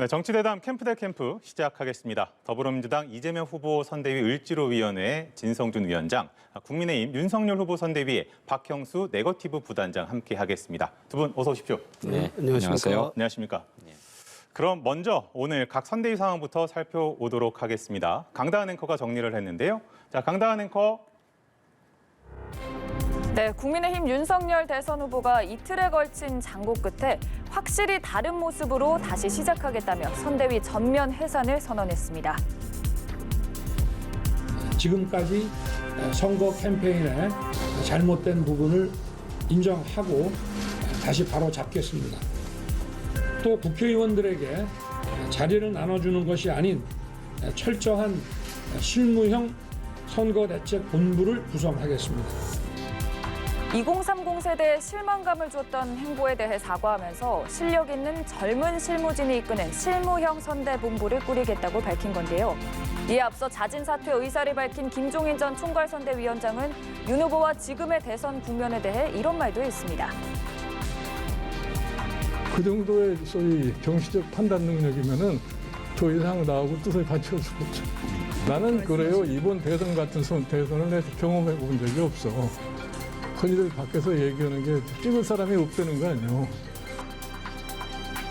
네, 정치대담 캠프 대 캠프 시작하겠습니다. 더불어민주당 이재명 후보 선대위 을지로위원회 진성준 위원장, 국민의힘 윤석열 후보 선대위의 박형수 네거티브 부단장 함께하겠습니다. 두 분 어서 오십시오. 네, 안녕하세요. 안녕하십니까. 그럼 먼저 오늘 각 선대위 상황부터 살펴보도록 하겠습니다. 강다은 앵커가 정리를 했는데요. 자, 강다은 앵커. 네, 국민의힘 윤석열 대선 후보가 이틀에 걸친 장고 끝에 확실히 다른 모습으로 다시 시작하겠다며 선대위 전면 해산을 선언했습니다. 지금까지 선거 캠페인에 잘못된 부분을 인정하고 다시 바로 잡겠습니다. 또 국회의원들에게 자리를 나눠주는 것이 아닌 철저한 실무형 선거대책본부를 구성하겠습니다. 2030 세대에 실망감을 줬던 행보에 대해 사과하면서 실력 있는 젊은 실무진이 이끄는 실무형 선대본부를 꾸리겠다고 밝힌 건데요. 이에 앞서 자진 사퇴 의사를 밝힌 김종인 전 총괄선대위원장은 윤 후보와 지금의 대선 국면에 대해 이런 말도 했습니다. 그 정도의 소위 정치적 판단 능력이면은 더 이상 나하고 뜻을 같이 수 없죠. 나는 그래요. 이번 대선 같은 대선을 내가 경험해 본 적이 없어. 흔히들 밖에서 얘기하는 게 찍을 사람이 없다는 거 아니에요.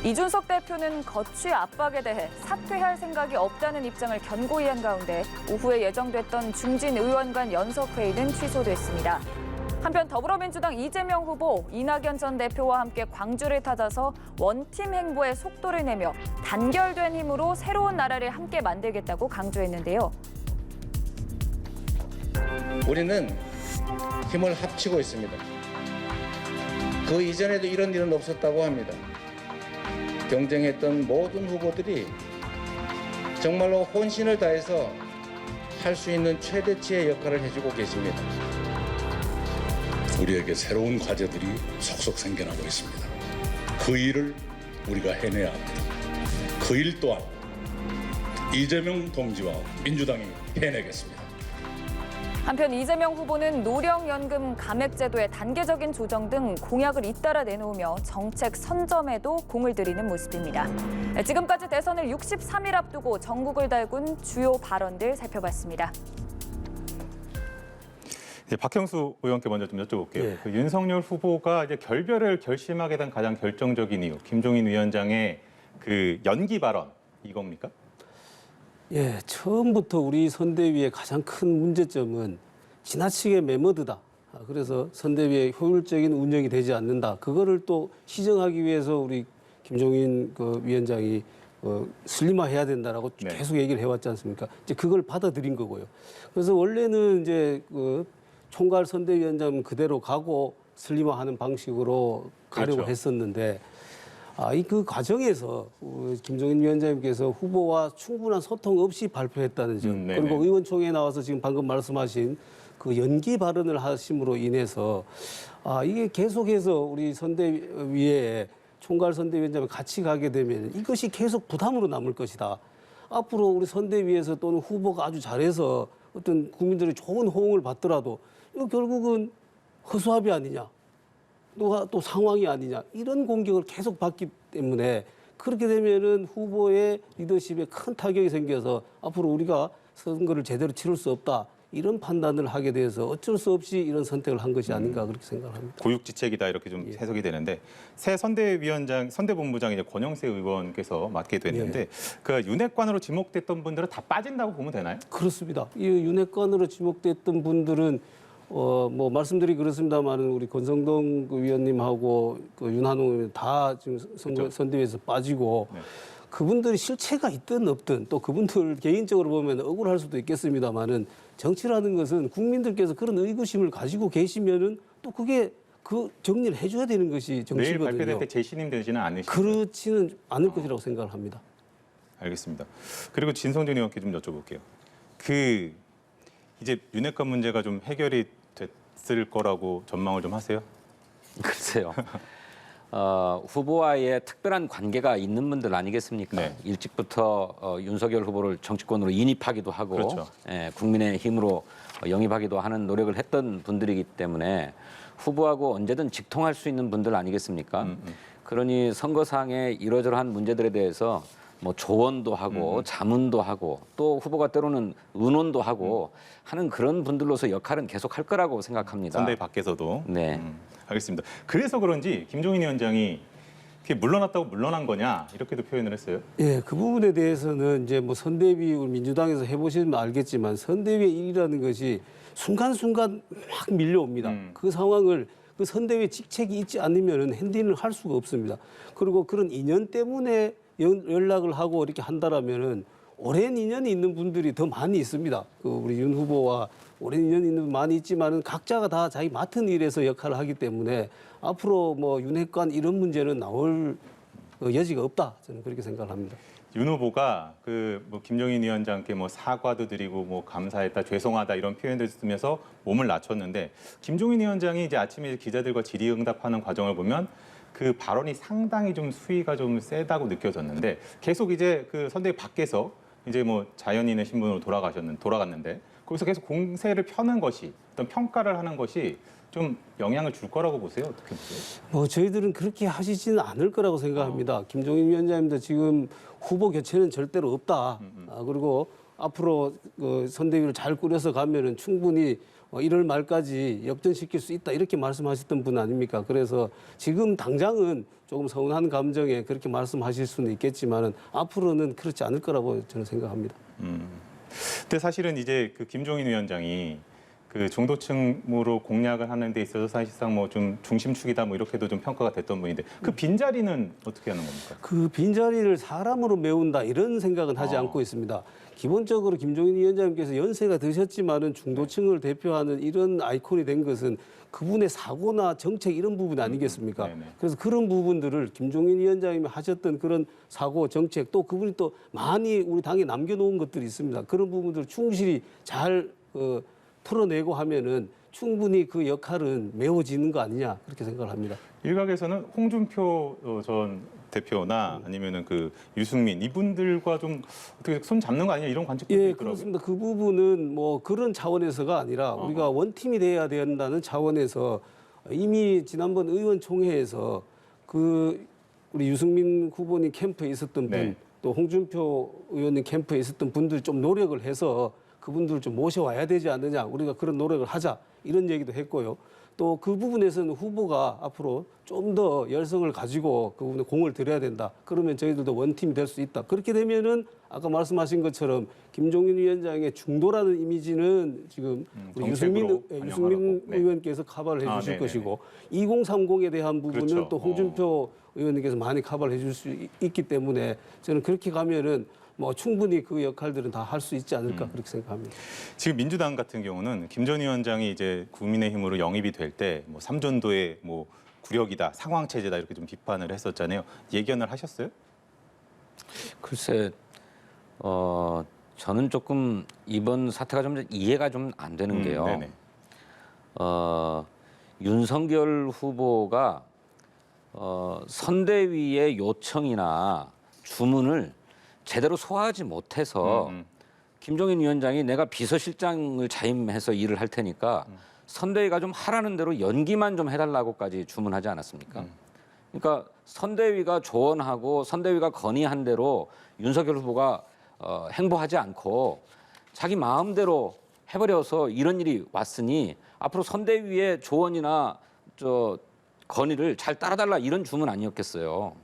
이준석 대표는 거취 압박에 대해 사퇴할 생각이 없다는 입장을 견고히 한 가운데 오후에 예정됐던 중진 의원 간 연석회의는 취소됐습니다. 한편 더불어민주당 이재명 후보, 이낙연 전 대표와 함께 광주를 찾아서 원팀 행보에 속도를 내며 단결된 힘으로 새로운 나라를 함께 만들겠다고 강조했는데요. 우리는 힘을 합치고 있습니다. 그 이전에도 이런 일은 없었다고 합니다. 경쟁했던 모든 후보들이 정말로 혼신을 다해서 할 수 있는 최대치의 역할을 해주고 계십니다. 우리에게 새로운 과제들이 속속 생겨나고 있습니다. 그 일을 우리가 해내야 합니다. 그 일 또한 이재명 동지와 민주당이 해내겠습니다. 한편 이재명 후보는 노령연금 감액제도의 단계적인 조정 등 공약을 잇따라 내놓으며 정책 선점에도 공을 들이는 모습입니다. 지금까지 대선을 63일 앞두고 전국을 달군 주요 발언들 살펴봤습니다. 네, 박형수 의원께 먼저 좀 여쭤볼게요. 그 윤석열 후보가 이제 결별을 결심하게 된 가장 결정적인 이유, 김종인 위원장의 그 연기 발언 이겁니까? 예, 처음부터 우리 선대위의 가장 큰 문제점은 지나치게 메머드다. 그래서 선대위의 효율적인 운영이 되지 않는다. 그거를 또 시정하기 위해서 우리 김종인 그 위원장이 슬림화해야 된다라고 계속 얘기를 해왔지 않습니까? 이제 그걸 받아들인 거고요. 그래서 원래는 이제 그 총괄 선대위원장 그대로 가고 슬림화하는 방식으로 가려고 했었는데. 그 과정에서 김종인 위원장님께서 후보와 충분한 소통 없이 발표했다는 점, 그리고 의원총회에 나와서 지금 방금 말씀하신 그 연기 발언을 하심으로 인해서 이게 계속해서 우리 선대위에 총괄 선대위원장이 같이 가게 되면 이것이 계속 부담으로 남을 것이다. 앞으로 우리 선대위에서 또는 후보가 아주 잘해서 어떤 국민들의 좋은 호응을 받더라도 이거 결국은 허수아비 아니냐. 또 상황이 아니냐 이런 공격을 계속 받기 때문에 그렇게 되면은 후보의 리더십에 큰 타격이 생겨서 앞으로 우리가 선거를 제대로 치를 수 없다 이런 판단을 하게 돼서 어쩔 수 없이 이런 선택을 한 것이 아닌가 그렇게 생각합니다. 고육지책이다 이렇게 좀 해석이 되는데 새 선대본부장 이제 권영세 의원께서 맡게 됐는데 그 윤핵관으로 지목됐던 분들은 다 빠진다고 보면 되나요? 그렇습니다. 이 윤핵관으로 지목됐던 분들은 뭐 말씀드리기 그렇습니다만은 우리 권성동 그 위원님하고 그 윤한홍 의원 다 지금 선대위에서 빠지고 그분들이 실체가 있든 없든 또 그분들 개인적으로 보면 억울할 수도 있겠습니다만은 정치라는 것은 국민들께서 그런 의구심을 가지고 계시면은 또 그게 그 정리를 해줘야 되는 것이 정치거든요. 내일 발표될 때 재신임 되지는 않으시죠? 그렇지는 않을 것이라고 생각을 합니다. 알겠습니다. 그리고 진성준 의원께 좀 여쭤볼게요. 그 이제 윤핵관 문제가 좀 해결이 됐을 거라고 전망을 좀 하세요? 글쎄요. 후보와의 특별한 관계가 있는 분들 아니겠습니까? 일찍부터 윤석열 후보를 정치권으로 인입하기도 하고 국민의 힘으로 영입하기도 하는 노력을 했던 분들이기 때문에 후보하고 언제든 직통할 수 있는 분들 아니겠습니까? 그러니 선거상의 이러저러한 문제들에 대해서 뭐 조언도 하고 자문도 하고 또 후보가 때로는 의논도 하고 하는 그런 분들로서 역할은 계속 할 거라고 생각합니다. 선대위 밖에서도. 네. 알겠습니다. 그래서 그런지 김종인 위원장이 그게 물러났다고 물러난 거냐 이렇게도 표현을 했어요. 예, 그 부분에 대해서는 이제 뭐 선대위 우리 민주당에서 해보시면 알겠지만 선대위의 일이라는 것이 순간순간 막 밀려옵니다. 그 상황을 그 선대위의 직책이 있지 않으면 핸들링을 할 수가 없습니다. 그리고 그런 인연 때문에 연락을 하고 이렇게 한다라면은 오랜 인연이 있는 분들이 더 많이 있습니다. 그 우리 윤 후보와 오랜 인연이 있는 분 많이 있지만은 각자가 다 자기 맡은 일에서 역할을 하기 때문에 앞으로 뭐 윤핵관 이런 문제는 나올 여지가 없다. 저는 그렇게 생각을 합니다. 윤 후보가 그 뭐 김종인 위원장께 뭐 사과도 드리고 뭐 감사했다, 죄송하다 이런 표현들 쓰면서 몸을 낮췄는데 김종인 위원장이 이제 아침에 기자들과 질의응답하는 과정을 보면 그 발언이 상당히 좀 수위가 좀 세다고 느껴졌는데 계속 이제 그 선대위 밖에서 이제 뭐 자연인의 신분으로 돌아갔는데 거기서 계속 공세를 펴는 것이 어떤 평가를 하는 것이 좀 영향을 줄 거라고 보세요? 어떻게 보세요? 뭐 저희들은 그렇게 하시지는 않을 거라고 생각합니다. 김종인 위원장님도 지금 후보 교체는 절대로 없다. 그리고 앞으로 그 선대위를 잘 꾸려서 가면은 충분히 1월 말까지 역전시킬 수 있다 이렇게 말씀하셨던 분 아닙니까? 그래서 지금 당장은 조금 서운한 감정에 그렇게 말씀하실 수는 있겠지만은 앞으로는 그렇지 않을 거라고 저는 생각합니다. 근데 사실은 이제 그 김종인 위원장이 그 중도층으로 공략을 하는 데 있어서 사실상 뭐 좀 중심축이다 뭐 이렇게도 좀 평가가 됐던 분인데 그 빈자리는 어떻게 하는 겁니까? 그 빈자리를 사람으로 메운다 이런 생각은 하지 않고 있습니다. 기본적으로 김종인 위원장님께서 연세가 드셨지만은 중도층을 대표하는 이런 아이콘이 된 것은 그분의 사고나 정책 이런 부분 아니겠습니까? 네네. 그래서 그런 부분들을 김종인 위원장님이 하셨던 그런 사고 정책 또 그분이 또 많이 우리 당에 남겨놓은 것들이 있습니다. 그런 부분들을 충실히 잘 풀어내고 하면은 충분히 그 역할은 메워지는 거 아니냐 그렇게 생각을 합니다. 일각에서는 홍준표 전 대표나 아니면은 그 유승민 이분들과 좀 어떻게 손 잡는 거 아니냐 이런 관측도 예, 있더라고요. 그렇습니다. 그 부분은 뭐 그런 차원에서가 아니라 우리가 원팀이 돼야 된다는 차원에서 이미 지난번 의원총회에서 그 우리 유승민 후보님 캠프에 있었던 분, 네. 또 홍준표 의원님 캠프에 있었던 분들이 좀 노력을 해서 그분들을 좀 모셔와야 되지 않느냐, 우리가 그런 노력을 하자 이런 얘기도 했고요. 또 그 부분에서는 후보가 앞으로 좀 더 열성을 가지고 그 부분에 공을 들여야 된다. 그러면 저희들도 원팀이 될 수 있다. 그렇게 되면은 아까 말씀하신 것처럼 김종인 위원장의 중도라는 이미지는 지금 우리 정책으로 유승민 네. 의원께서 커버를 해주실 네네네. 것이고 2030에 대한 부분은 그렇죠. 또 홍준표 의원님께서 많이 커버를 해줄 수 있기 때문에 저는 그렇게 가면은 뭐 충분히 그 역할들은 다 할 수 있지 않을까 그렇게 생각합니다. 지금 민주당 같은 경우는 김 전 위원장이 이제 국민의힘으로 영입이 될 때 뭐 삼전도의 뭐 굴욕이다, 상황 체제다 이렇게 좀 비판을 했었잖아요. 예견을 하셨어요? 글쎄, 저는 조금 이번 사태가 좀 이해가 좀 안 되는 게요. 네네. 윤석열 후보가 선대위의 요청이나 주문을 제대로 소화하지 못해서 김종인 위원장이 내가 비서실장을 자임해서 일을 할 테니까 선대위가 좀 하라는 대로 연기만 좀 해달라고까지 주문하지 않았습니까? 그러니까 선대위가 조언하고 선대위가 건의한 대로 윤석열 후보가 행보하지 않고 자기 마음대로 해버려서 이런 일이 왔으니 앞으로 선대위의 조언이나 건의를 잘 따라달라 이런 주문 아니었겠어요.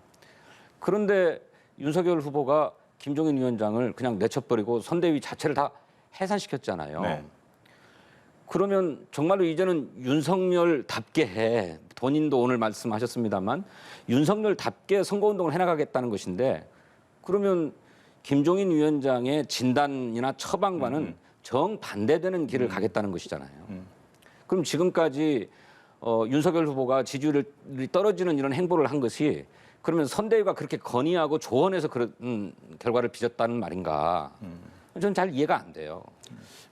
그런데 윤석열 후보가 김종인 위원장을 그냥 내쳐버리고 선대위 자체를 다 해산시켰잖아요. 네. 그러면 정말로 이제는 윤석열답게 해. 본인도 오늘 말씀하셨습니다만 윤석열답게 선거운동을 해나가겠다는 것인데 그러면 김종인 위원장의 진단이나 처방과는 정반대되는 길을 가겠다는 것이잖아요. 그럼 지금까지 윤석열 후보가 지지율이 떨어지는 이런 행보를 한 것이 그러면 선대위가 그렇게 건의하고 조언해서 그런 결과를 빚었다는 말인가? 저는 잘 이해가 안 돼요.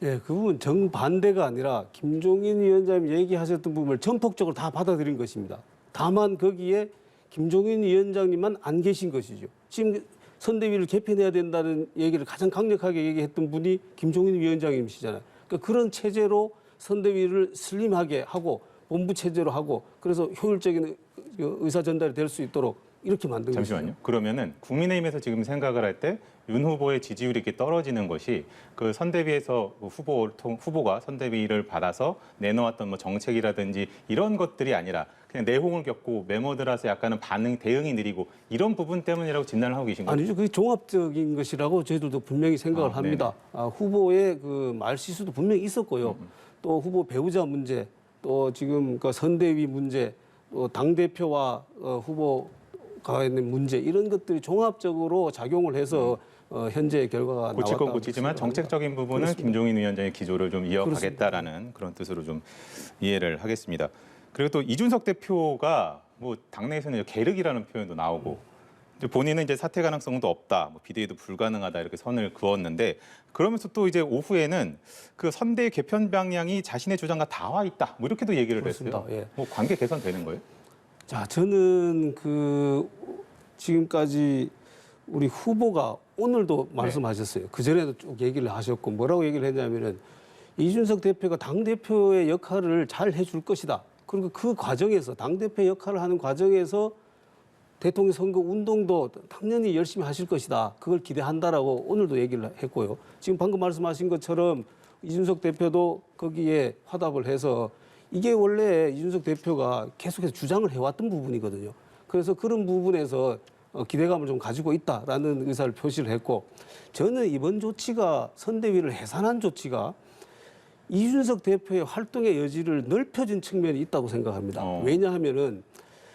예, 그 부분 정반대가 아니라 김종인 위원장님 얘기하셨던 부분을 전폭적으로 다 받아들인 것입니다. 다만 거기에 김종인 위원장님만 안 계신 것이죠. 지금 선대위를 개편해야 된다는 얘기를 가장 강력하게 얘기했던 분이 김종인 위원장님이시잖아요. 그러니까 그런 체제로 선대위를 슬림하게 하고 본부 체제로 하고 그래서 효율적인 의사 전달이 될 수 있도록 이렇게 만든 잠시만요. 것이죠. 그러면은 국민의힘에서 지금 생각을 할 때 윤 후보의 지지율이 이렇게 떨어지는 것이 그 선대위에서 후보가 선대위를 받아서 내놓았던 뭐 정책이라든지 이런 것들이 아니라 그냥 내홍을 겪고 메모들어서 약간은 대응이 느리고 이런 부분 때문이라고 진단을 하고 계신 거죠? 아니죠. 그게 종합적인 것이라고 저희들도 분명히 생각을 합니다. 후보의 그 말 실수도 분명히 있었고요. 또 후보 배우자 문제, 또 지금 그 선대위 문제, 또 당 대표와 후보가 있는 문제 이런 것들이 종합적으로 작용을 해서 현재 결과가 고칠 건 나왔다고 고치지만 생각합니다. 정책적인 부분은 그렇습니다. 김종인 위원장의 기조를 좀 이어가겠다라는 그런 뜻으로 좀 이해를 하겠습니다. 그리고 또 이준석 대표가 뭐 당내에서는 계륵이라는 표현도 나오고 이제 본인은 이제 사퇴 가능성도 없다, 뭐 비대위도 불가능하다 이렇게 선을 그었는데 그러면서 또 이제 오후에는 그 선대 개편 방향이 자신의 주장과 다와 있다, 뭐 이렇게도 얘기를 그렇습니다. 했어요. 예. 뭐 관계 개선되는 거예요? 자, 저는 그 지금까지 우리 후보가 오늘도 말씀하셨어요. 그 전에도 쭉 얘기를 하셨고 뭐라고 얘기를 했냐면은 이준석 대표가 당 대표의 역할을 잘 해줄 것이다. 그리고 그 과정에서 당 대표 역할을 하는 과정에서 대통령 선거 운동도 당연히 열심히 하실 것이다. 그걸 기대한다라고 오늘도 얘기를 했고요. 지금 방금 말씀하신 것처럼 이준석 대표도 거기에 화답을 해서 이게 원래 이준석 대표가 계속해서 주장을 해왔던 부분이거든요. 그래서 그런 부분에서 기대감을 좀 가지고 있다라는 의사를 표시를 했고 저는 이번 조치가 선대위를 해산한 조치가 이준석 대표의 활동의 여지를 넓혀준 측면이 있다고 생각합니다. 왜냐하면은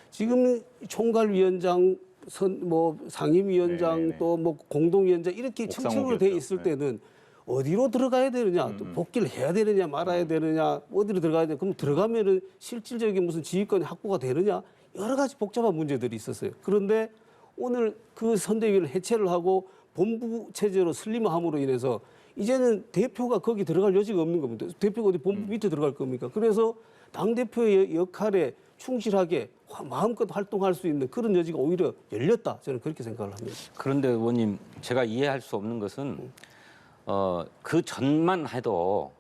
지금 총괄위원장, 상임위원장 또 뭐 공동위원장 이렇게 층층으로 돼 있을 때는 어디로 들어가야 되느냐, 또 복귀를 해야 되느냐, 말아야 되느냐, 어디로 들어가야 되느냐, 그럼 들어가면은 실질적인 무슨 지휘권이 확보가 되느냐, 여러 가지 복잡한 문제들이 있었어요. 그런데 오늘 그 선대위를 해체를 하고 본부 체제로 슬림함으로 인해서 이제는 대표가 거기 들어갈 여지가 없는 겁니다. 대표가 어디 본부 밑에 들어갈 겁니까? 그래서 당대표의 역할에 충실하게 마음껏 활동할 수 있는 그런 여지가 오히려 열렸다. 저는 그렇게 생각을 합니다. 그런데 의원님, 제가 이해할 수 없는 것은 그 전만 해도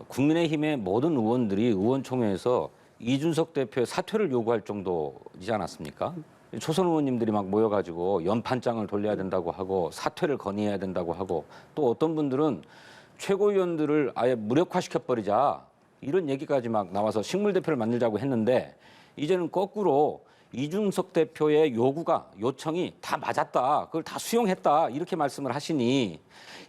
국민의힘의 모든 의원들이 의원총회에서 이준석 대표의 사퇴를 요구할 정도이지 않았습니까? 초선 의원님들이 막 모여가지고 연판장을 돌려야 된다고 하고 사퇴를 건의해야 된다고 하고 또 어떤 분들은 최고위원들을 아예 무력화시켜버리자 이런 얘기까지 막 나와서 식물 대표를 만들자고 했는데 이제는 거꾸로 이준석 대표의 요청이 다 맞았다. 그걸 다 수용했다. 이렇게 말씀을 하시니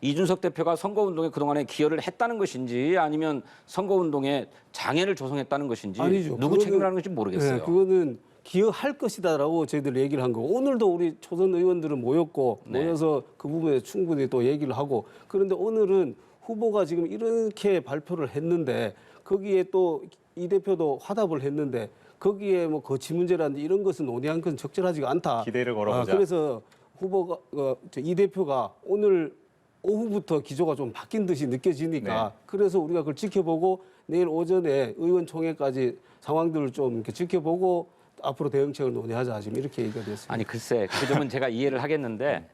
이준석 대표가 선거운동에 그동안에 기여를 했다는 것인지 아니면 선거운동에 장애를 조성했다는 것인지 아니죠. 누구 책임이라는 건지 모르겠어요. 네, 그거는 기여할 것이다라고 저희들 얘기를 한 거고 오늘도 우리 초선 의원들은 모였고 모여서 그 부분에 충분히 또 얘기를 하고 그런데 오늘은 후보가 지금 이렇게 발표를 했는데 거기에 또 이 대표도 화답을 했는데 거기에 뭐 거치 문제라든지 이런 것은 논의한 것은 적절하지가 않다. 기대를 걸어보자. 그래서 후보가 이 대표가 오늘 오후부터 기조가 좀 바뀐 듯이 느껴지니까 그래서 우리가 그걸 지켜보고 내일 오전에 의원총회까지 상황들을 좀 이렇게 지켜보고 앞으로 대응책을 논의하자 지금 이렇게 얘기가 됐습니다. 아니 글쎄 그 점은 제가 이해를 하겠는데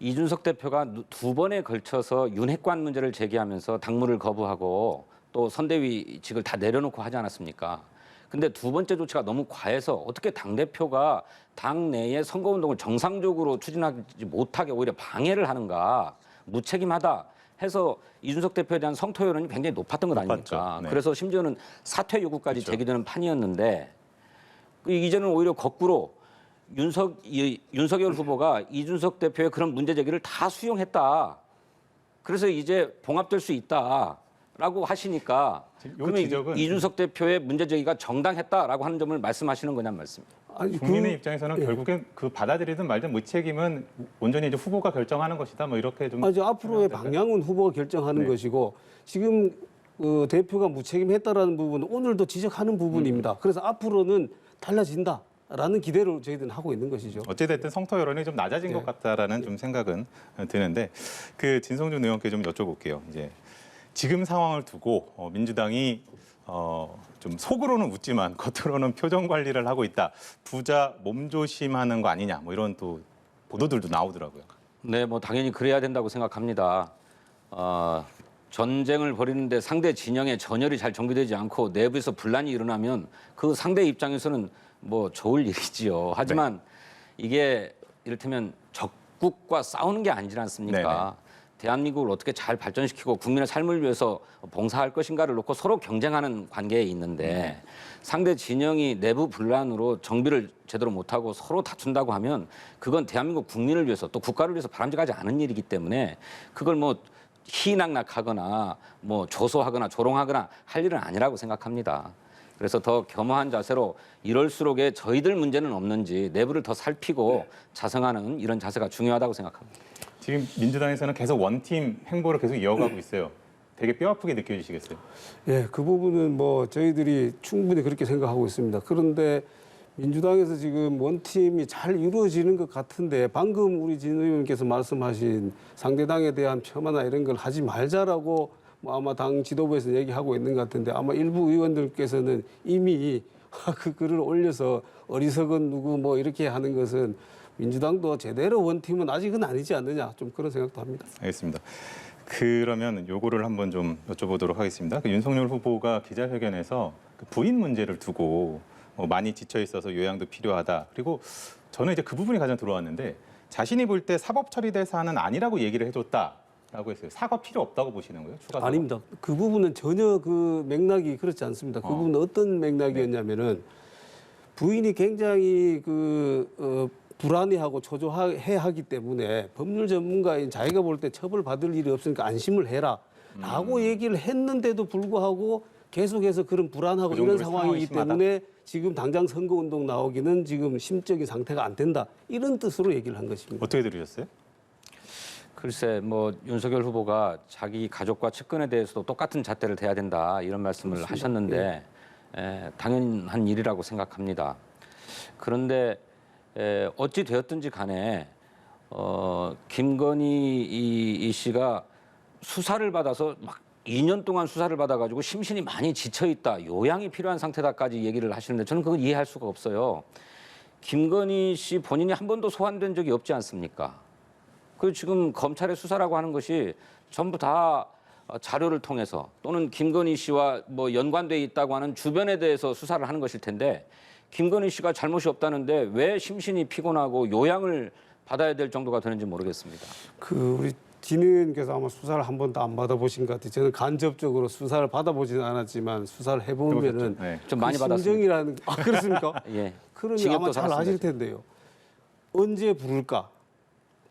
이준석 대표가 두 번에 걸쳐서 윤핵관 문제를 제기하면서 당무를 거부하고 또 선대위직을 다 내려놓고 하지 않았습니까? 근데 두 번째 조치가 너무 과해서 어떻게 당대표가 당내에 선거운동을 정상적으로 추진하지 못하게 오히려 방해를 하는가 무책임하다 해서 이준석 대표에 대한 성토 여론이 굉장히 높았던 것 아닙니까? 네. 그래서 심지어는 사퇴 요구까지 제기되는 판이었는데 이제는 오히려 거꾸로 윤석열 후보가 이준석 대표의 그런 문제 제기를 다 수용했다. 그래서 이제 봉합될 수 있다라고 하시니까 그러면 지적은 이준석 대표의 문제 제기가 정당했다라고 하는 점을 말씀하시는 거냔 말씀입니다. 아니, 국민의 입장에서는 결국엔 그 받아들이든 말든 무책임은 온전히 이제 후보가 결정하는 것이다. 뭐 이렇게 좀 앞으로의 방향은 후보가 결정하는 것이고 지금 대표가 무책임했다라는 부분은 오늘도 지적하는 부분입니다. 그래서 앞으로는 달라진다라는 기대를 저희들은 하고 있는 것이죠. 어찌됐든 성토 여론이 좀 낮아진 것 같다라는 좀 생각은 드는데 그 진성준 의원께 좀 여쭤볼게요. 이제 지금 상황을 두고 민주당이 좀 속으로는 웃지만 겉으로는 표정 관리를 하고 있다. 부자 몸조심하는 거 아니냐. 뭐 이런 또 보도들도 나오더라고요. 네, 뭐 당연히 그래야 된다고 생각합니다. 전쟁을 벌이는데 상대 진영의 전열이 잘 정비되지 않고 내부에서 분란이 일어나면 그 상대 입장에서는 뭐 좋을 일이지요. 하지만 이게 이를테면 적국과 싸우는 게 아니지 않습니까? 대한민국을 어떻게 잘 발전시키고 국민의 삶을 위해서 봉사할 것인가를 놓고 서로 경쟁하는 관계에 있는데 상대 진영이 내부 분란으로 정비를 제대로 못하고 서로 다툰다고 하면 그건 대한민국 국민을 위해서 또 국가를 위해서 바람직하지 않은 일이기 때문에 그걸 뭐 희낙낙하거나 뭐 조소하거나 조롱하거나 할 일은 아니라고 생각합니다. 그래서 더 겸허한 자세로 이럴수록에 저희들 문제는 없는지 내부를 더 살피고 자성하는 이런 자세가 중요하다고 생각합니다. 지금 민주당에서는 계속 원팀 행보를 계속 이어가고 있어요. 되게 뼈아프게 느껴지시겠어요? 예, 그 부분은 뭐 저희들이 충분히 그렇게 생각하고 있습니다. 그런데 민주당에서 지금 원팀이 잘 이루어지는 것 같은데 방금 우리 진 의원께서 말씀하신 상대당에 대한 폄하나 이런 걸 하지 말자라고 뭐 아마 당 지도부에서 얘기하고 있는 것 같은데 아마 일부 의원들께서는 이미 그 글을 올려서 어리석은 누구 뭐 이렇게 하는 것은 민주당도 제대로 원팀은 아직은 아니지 않느냐 좀 그런 생각도 합니다. 알겠습니다. 그러면 요거를 한번 좀 여쭤보도록 하겠습니다. 그 윤석열 후보가 기자회견에서 그 부인 문제를 두고 많이 지쳐 있어서 요양도 필요하다. 그리고 저는 이제 그 부분이 가장 들어왔는데 자신이 볼 때 사법 처리될 사안은 아니라고 얘기를 해줬다라고 했어요. 사과 필요 없다고 보시는 거예요? 추가 사과? 아닙니다. 그 부분은 전혀 그 맥락이 그렇지 않습니다. 그 부분은 어떤 맥락이었냐면은 부인이 굉장히 불안해하고 초조해하기 때문에 법률 전문가인 자기가 볼 때 처벌받을 일이 없으니까 안심을 해라라고 얘기를 했는데도 불구하고 계속해서 그런 불안하고 그 이런 정도로 상황이기 상황이 때문에 지금 당장 선거운동 나오기는 지금 심적인 상태가 안 된다 이런 뜻으로 얘기를 한 것입니다. 어떻게 들으셨어요? 글쎄 뭐 윤석열 후보가 자기 가족과 측근에 대해서도 똑같은 잣대를 대야 된다 이런 말씀을 그렇습니다. 하셨는데 당연한 일이라고 생각합니다. 그런데 어찌 되었든지 간에 김건희 이 씨가 수사를 받아서 막 2년 동안 수사를 받아가지고 심신이 많이 지쳐 있다, 요양이 필요한 상태다까지 얘기를 하시는데 저는 그걸 이해할 수가 없어요. 김건희 씨 본인이 한 번도 소환된 적이 없지 않습니까? 그 지금 검찰의 수사라고 하는 것이 전부 다 자료를 통해서 또는 김건희 씨와 뭐 연관돼 있다고 하는 주변에 대해서 수사를 하는 것일 텐데 김건희 씨가 잘못이 없다는데 왜 심신이 피곤하고 요양을 받아야 될 정도가 되는지 모르겠습니다. 우리 진 의원께서 아마 수사를 한 번도 안 받아보신 것 같아요. 저는 간접적으로 수사를 받아보지는 않았지만 수사를 해보면은 네. 좀 많이 그 심정이라는 그렇습니까? 예. 그러니 징역도 아마 잘 살았습니다, 아실 텐데요. 언제 부를까?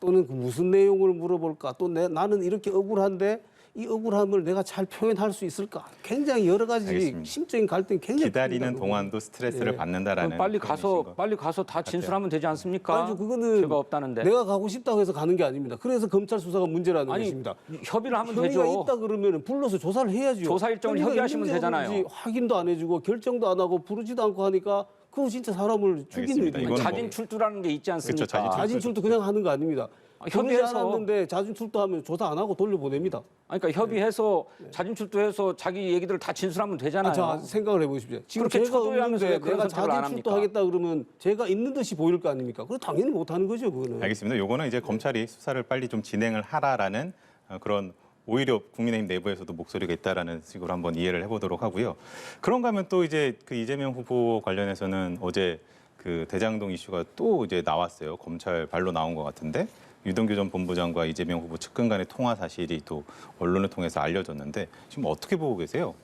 또는 그 무슨 내용을 물어볼까? 또 나는 이렇게 억울한데 이 억울함을 내가 잘 표현할 수 있을까? 굉장히 여러 가지 알겠습니다. 심적인 갈등이 굉장히 기다리는 큽니다, 동안도 스트레스를 예. 받는다라는 빨리 표현이신 거. 가서 다 진술하면 되지 않습니까? 아니죠. 그거는 죄가 없다는데. 내가 가고 싶다고 해서 가는 게 아닙니다. 그래서 검찰 수사가 문제라는 아니 것입니다. 협의를 하면 혐의가 되죠. 있다 그러면 불러서 조사를 해야죠. 조사 일정을 혐의가 협의하시면 있는지 되잖아요. 없는지 확인도 안 해주고 결정도 안 하고 부르지도 않고 하니까 그거 진짜 사람을 죽이는 알겠습니다. 일이에요. 이거는 자진 출두라는 게 있지 않습니까? 그렇죠, 자진 출두 그냥 하는 거 아닙니다. 부르지 협의해서 않았는데 자진 출두하면 조사 안 하고 돌려보냅니다. 그러니까 협의해서 자진 출두해서 자기 얘기들을 다 진술하면 되잖아요. 자 생각을 해보십시오. 지금 그렇게 제가 초조해하면서 왜 없는데 그런 내가 선택을 안 자진 합니까? 출두하겠다 그러면 제가 있는 듯이 보일 거 아닙니까? 그거 당연히 못하는 거죠, 그거는. 알겠습니다. 요거는 이제 검찰이 수사를 빨리 좀 진행을 하라라는 그런 오히려 국민의힘 내부에서도 목소리가 있다라는 식으로 한번 이해를 해보도록 하고요. 그런가 하면 또 이제 그 이재명 후보 관련해서는 어제 그 대장동 이슈가 또 이제 나왔어요. 검찰 발로 나온 것 같은데 유동규 전 본부장과 이재명 후보 측근 간의 통화 사실이 또 언론을 통해서 알려졌는데 지금 어떻게 보고 계세요?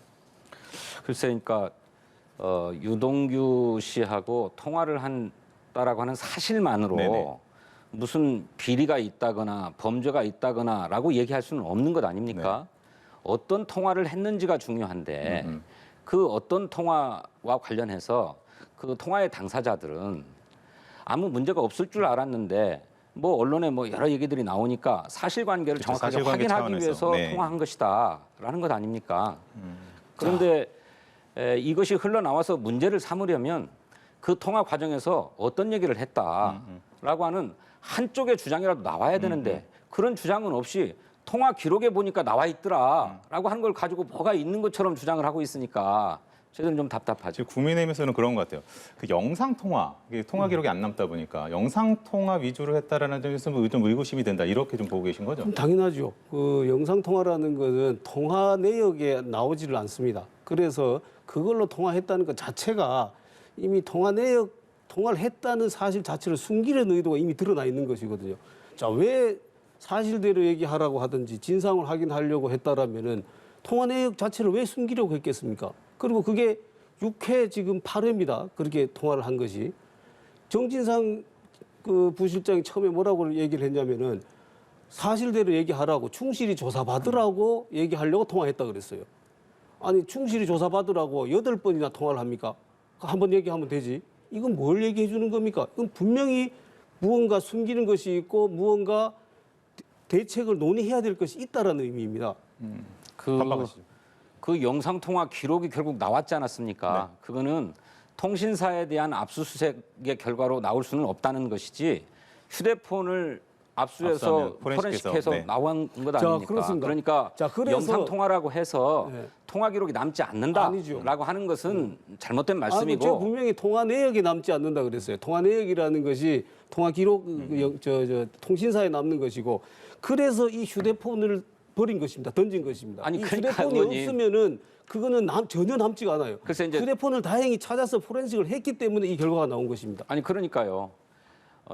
글쎄, 그러니까 유동규 씨하고 통화를 한다라고 하는 사실만으로 네네. 무슨 비리가 있다거나 범죄가 있다거나라고 얘기할 수는 없는 것 아닙니까? 어떤 통화를 했는지가 중요한데 그 어떤 통화와 관련해서 그 통화의 당사자들은 아무 문제가 없을 줄 알았는데 뭐 언론에 뭐 여러 얘기들이 나오니까 사실관계를 그렇죠. 정확하게 사실관계 확인하기 차원에서. 위해서 네. 통화한 것이다라는 것 아닙니까? 그런데 이것이 흘러나와서 문제를 삼으려면 그 통화 과정에서 어떤 얘기를 했다라고 하는 한쪽의 주장이라도 나와야 되는데 그런 주장은 없이 통화 기록에 보니까 나와 있더라라고 하는 걸 가지고 뭐가 있는 것처럼 주장을 하고 있으니까 저희들은 좀 답답하죠. 지금 국민의힘에서는 그런 것 같아요. 그 영상 통화, 이게 통화 기록이 안 남다 보니까 영상 통화 위주로 했다라는 점에서 좀 의구심이 된다. 이렇게 좀 보고 계신 거죠? 그럼 당연하죠. 그 영상 통화라는 것은 통화 내역에 나오지를 않습니다. 그래서 그걸로 통화했다는 것 자체가 이미 통화 내역 통화를 했다는 사실 자체를 숨기려는 의도가 이미 드러나 있는 것이거든요. 자, 왜 사실대로 얘기하라고 하든지 진상을 확인하려고 했다라면은 통화 내역 자체를 왜 숨기려고 했겠습니까? 그리고 그게 6회 지금 8회입니다. 그렇게 통화를 한 것이. 정진상 그 부실장이 처음에 뭐라고 얘기를 했냐면은 사실대로 얘기하라고 충실히 조사받으라고 얘기하려고 통화했다 그랬어요. 아니 충실히 조사받으라고 8번이나 통화를 합니까? 한번 얘기하면 되지. 이건 뭘 얘기해 주는 겁니까? 이건 분명히 무언가 숨기는 것이 있고 무언가 대책을 논의해야 될 것이 있다라는 의미입니다. 그 영상 통화 기록이 결국 나왔지 않았습니까? 네. 그거는 통신사에 대한 압수수색의 결과로 나올 수는 없다는 것이지 휴대폰을 압수해서 압수하면 포렌식해서 네. 나온 것 자, 아닙니까? 그렇습니다. 그러니까 자, 그래서- 영상 통화라고 해서 네. 통화 기록이 남지 아니죠. 않는다라고 하는 것은 잘못된 제가 말씀이고 분명히 통화 내역이 남지 않는다 그랬어요. 통화 내역이라는 것이 통화 기록 통신사에 남는 것이고 그래서 이 휴대폰을 버린 것입니다. 던진 것입니다. 아니, 이 그러니까 휴대폰이 의원님. 없으면은 그거는 전혀 남지가 않아요. 글쎄 이제- 휴대폰을 다행히 찾아서 포렌식을 했기 때문에 이 결과가 나온 것입니다. 아니 그러니까요.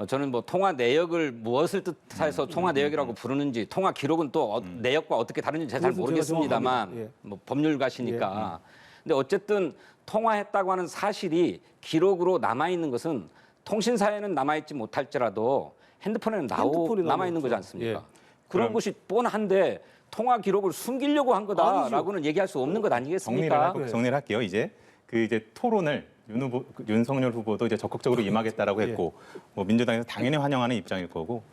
저는 뭐 통화 내역을 무엇을 뜻해서 통화 내역이라고 부르는지 통화 기록은 또 내역과 어떻게 다른지 잘 그것은 제가 모르겠습니다만 정확합니다. 예. 뭐 법률가시니까. 근데 어쨌든 통화했다고 하는 사실이 기록으로 남아 있는 것은 통신사에는 남아 있지 못할지라도 핸드폰에는 핸드폰에 남아 있는 남아있죠. 거지 않습니까? 예. 그런 그럼- 것이 뻔한데 통화 기록을 숨기려고 한 거다라고는 얘기할 수 없는 것 아니겠습니까? 정리를 할게요. 이제 토론을 윤석열 후보도 이제 적극적으로 임하겠다라고 했고 뭐 민주당에서 당연히 환영하는 입장일 거고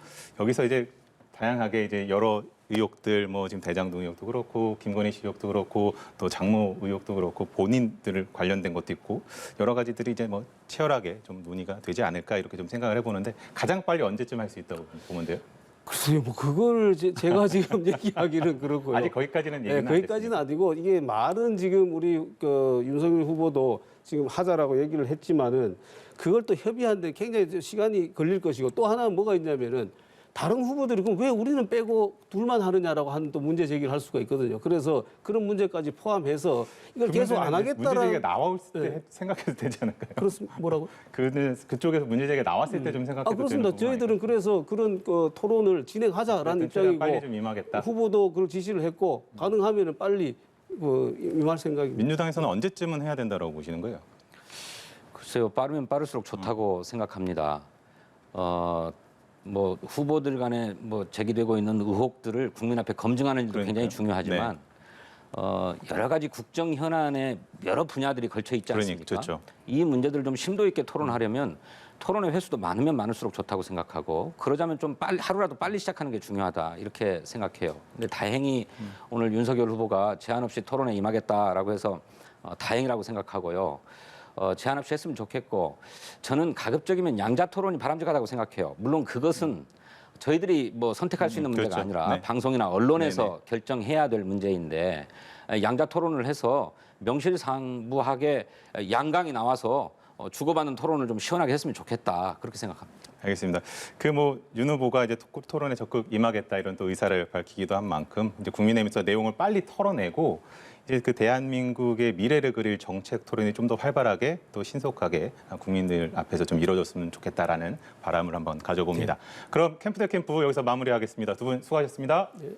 여기서 이제 다양하게 이제 여러 의혹들 뭐 지금 대장동 의혹도 그렇고 김건희 씨 의혹도 그렇고 또 장모 의혹도 그렇고 본인들 관련된 것도 있고 여러 가지들이 이제 뭐 치열하게 좀 논의가 되지 않을까 이렇게 좀 생각을 해보는데 가장 빨리 언제쯤 할 수 있다고 보면 돼요? 글쎄요, 뭐 그걸 제가 지금 얘기하기는 그렇고요. 아직 거기까지는 얘기는 안 거기까지는 됐습니다. 아니고 이게 말은 지금 우리 그 윤석열 후보도 지금 하자라고 얘기를 했지만은 그걸 또 협의하는데 굉장히 시간이 걸릴 것이고 또 하나는 뭐가 있냐면은 다른 후보들이 그럼 왜 우리는 빼고 둘만 하느냐라고 하는 또 문제 제기를 할 수가 있거든요. 그래서 그런 문제까지 포함해서 이걸 계속 안 하겠다라는 문제제기가 나올 때 네. 생각해도 되지 않을까요? 그렇습니다. 뭐라고? 그쪽에서 문제제기가 나왔을 때 좀 생각해도 그렇습니다. 되는 부분 저희들은 그래서 그런 그 토론을 진행하자라는 최대한 입장이고 빨리 좀 임하겠다. 후보도 그걸 지시를 했고 가능하면은 빨리 임할 생각입니다. 민주당에서는 언제쯤은 해야 된다고 보시는 거예요? 글쎄요, 빠르면 빠를수록 좋다고 생각합니다. 뭐 후보들 간에 뭐 제기되고 있는 의혹들을 국민 앞에 검증하는 일도 굉장히 그러니까요. 중요하지만 여러 가지 국정 현안에 여러 분야들이 걸쳐 있지 않습니까? 그렇죠. 이 문제들을 좀 심도 있게 토론하려면 토론의 횟수도 많으면 많을수록 좋다고 생각하고 그러자면 좀 빨리 하루라도 빨리 시작하는 게 중요하다 이렇게 생각해요. 근데 다행히 오늘 윤석열 후보가 제한 없이 토론에 임하겠다라고 해서 다행이라고 생각하고요. 제한 없이 했으면 좋겠고 저는 가급적이면 양자 토론이 바람직하다고 생각해요. 물론 그것은 저희들이 뭐 선택할 수 있는 문제가 그렇죠. 아니라 네. 방송이나 언론에서 네네. 결정해야 될 문제인데 양자 토론을 해서 명실상부하게 양강이 나와서 주고받는 토론을 좀 시원하게 했으면 좋겠다 그렇게 생각합니다. 알겠습니다. 윤 후보가 이제 토론에 적극 임하겠다 이런 또 의사를 밝히기도 한 만큼 이제 국민의힘에서 내용을 빨리 털어내고 이제 그 대한민국의 미래를 그릴 정책 토론이 좀 더 활발하게 또 신속하게 국민들 앞에서 좀 이루어졌으면 좋겠다라는 바람을 한번 가져봅니다. 그럼 캠프 대 캠프 여기서 마무리하겠습니다. 두 분 수고하셨습니다. 예.